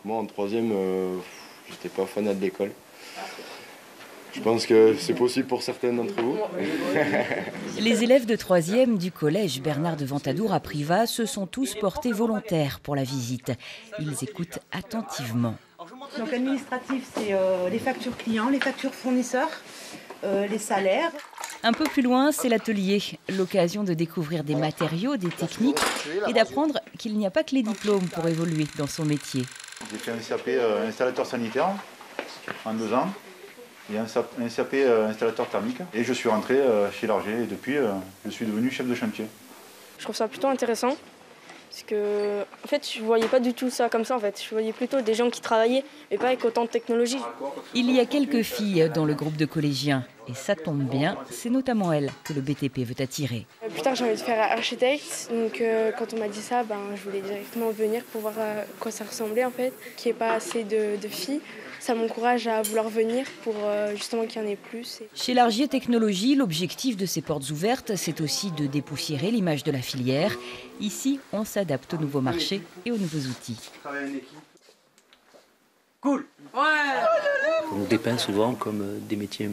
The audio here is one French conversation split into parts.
Moi, en troisième, j'étais pas fanat de l'école. Je pense que c'est possible pour certains d'entre vous. Les élèves de 3e du collège Bernard de Ventadour à Privas se sont tous portés volontaires pour la visite. Ils écoutent attentivement. Donc administratif, c'est les factures clients, les factures fournisseurs, les salaires. Un peu plus loin, c'est l'atelier, l'occasion de découvrir des matériaux, des techniques et d'apprendre qu'il n'y a pas que les diplômes pour évoluer dans son métier. J'ai fait un CAP installateur sanitaire en 2 ans et un CAP installateur thermique. Et je suis rentré chez Largé et depuis, je suis devenu chef de chantier. Je trouve ça plutôt intéressant parce que en fait, je ne voyais pas du tout ça comme ça. En fait. Je voyais plutôt des gens qui travaillaient mais pas avec autant de technologie. Il y a quelques filles dans le groupe de collégiens et ça tombe bien, c'est notamment elles que le BTP veut attirer. Plus tard, j'ai envie de faire architecte, donc quand on m'a dit ça, je voulais directement venir pour voir à quoi ça ressemblait en fait, qu'il n'y ait pas assez de filles. Ça m'encourage à vouloir venir pour justement qu'il y en ait plus. Chez Largier Technologies, l'objectif de ces portes ouvertes, c'est aussi de dépoussiérer l'image de la filière. Ici, on s'adapte aux nouveaux marchés et aux nouveaux outils. Cool. Ouais. On nous dépeint souvent comme des métiers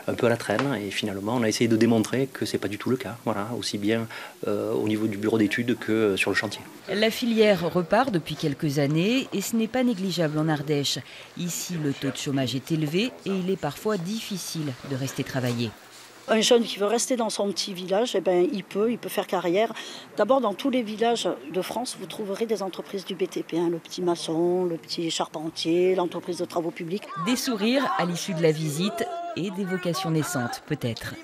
un peu à la traîne et finalement on a essayé de démontrer que ce n'est pas du tout le cas, voilà, aussi bien au niveau du bureau d'études que sur le chantier. La filière repart depuis quelques années et ce n'est pas négligeable en Ardèche. Ici, le taux de chômage est élevé et il est parfois difficile de rester travailler. Un jeune qui veut rester dans son petit village, il peut faire carrière. D'abord, dans tous les villages de France, vous trouverez des entreprises du BTP, le petit maçon, le petit charpentier, l'entreprise de travaux publics. Des sourires à l'issue de la visite et des vocations naissantes, peut-être.